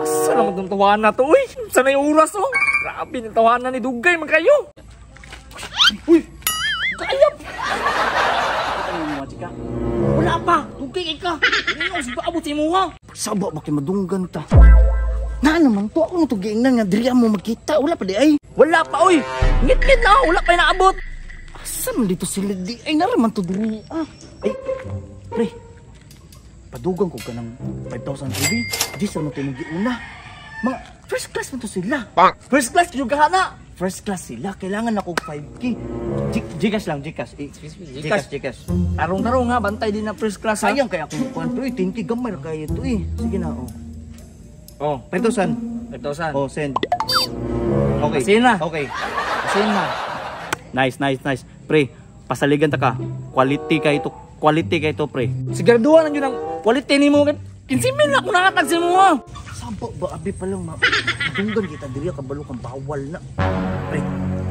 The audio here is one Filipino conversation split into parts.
Asa naman itong tawanan na to, uy? Sana yung oras, oh? Grabe, yung tawanan ni Dugay, man kayo. Uy! Kayap! Ano yung mga chika? Wala pa! Dugay ka! Hindi mo, sige abot sa imo, ha? Saba ba kay madunggan ta? Na naman to, ako matuging na nga, diri mo magkita, wala pa di ay. Wala pa, uy! Ngit-ngit na, wala pa yung naabot. Asa man dito sila di ay, naraman to diri, ah. Ay, pre, padugang ko ka ng 5,000 ruby, di sa natin mag-iuna. Mga first class man to sila. First class, yung kahana! First class sila, kailangan ako 5K. Gcash lang, Gcash. Gcash. Tarong-tarong ha, bantay din na first class, ha? Sayang kaya akong kuhan, pero 10K gamay na kaya ito eh. Sige na, oh. Oh, 5,000. 5,000. Oh, send. Okay. Asin na. Okay. Asin na. Nice. Pre, pasaligan ta ka. Quality ka ito, pre. Siguraduhan na yun ang quality ni mo. Kinsimin na kung nakatag si mo, ha? Sabo ba, abi pa lang, madunggan kita, diri kabalo kang bawal na. Pre,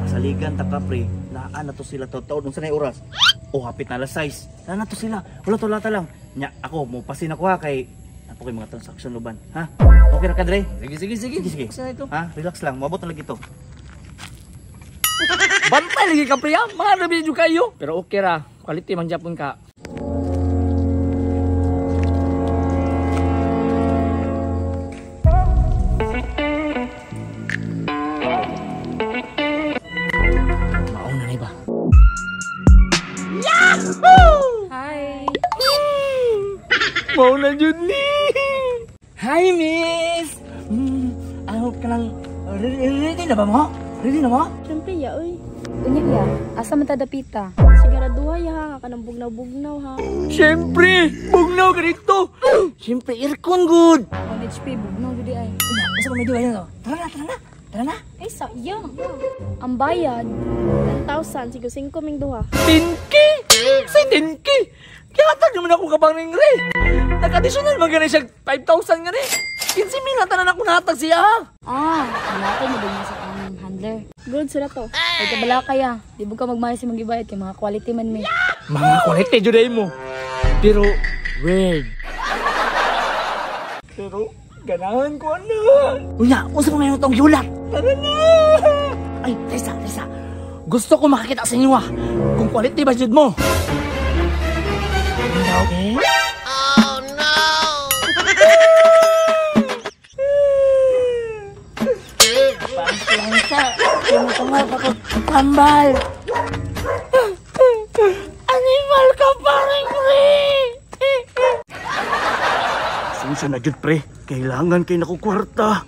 pasaligan ta ka, pre. Naan na to sila taon. Nung sanay oras? Oh, hapit na alas 6. Naan na to sila. Wala to lata lang. Nya, ako, mupasin ako ha, kay ako kay mga transaction luban, ha? Okay na ka, Dre? Sige. Sige. Ha? Relax lang, mabot na lagi to. Bantay lagi ka, pre, ha? Mga nabidyo kayo. Pero okay ra. Quality man Japon ka. Mauna na iba. Hi. Mau na dyan ni. Hi, miss. Ano ka lang, ready na ba mo? Ready na mo? Siyempre ya, uy. Unya ya, asa man ta dapita? Siguraduha ya ha, kanang bugnaw-bugnaw ha. Siyempre, bugnaw ka dito. Siyempre, aircon good. 1 HP bugnaw gudi ay. Basta kung medyo ayun, tara na. Ay sayang. Ang bayad 10,000 sigo 5 ming duha. 10K? Say 10K? Kaya naman ako kabang ng re. Nag-additional man ganun siya 5,000 nga rin. 15,000 na tanan ako nahatag siya, ha? Nalatay mo din sa aming handler. Good sila to. Ay kabala kaya, di ba ka magmayas si magibayad kay mga quality man mi. Mga quality juday mo. Pero, weird. Pero, ganahan ko na. Uya, unsa mo mayroon tong yulat? Tara na. Ay, Tessa. Gusto ko makakita sa inyo kung quality ba jud mo. Okay? Oh no! Bangsa, tungtunggal pa ko tambal. Animal ka pa rin, pre. Sunsa na jud, pre. Kailangan kay naku kwarta.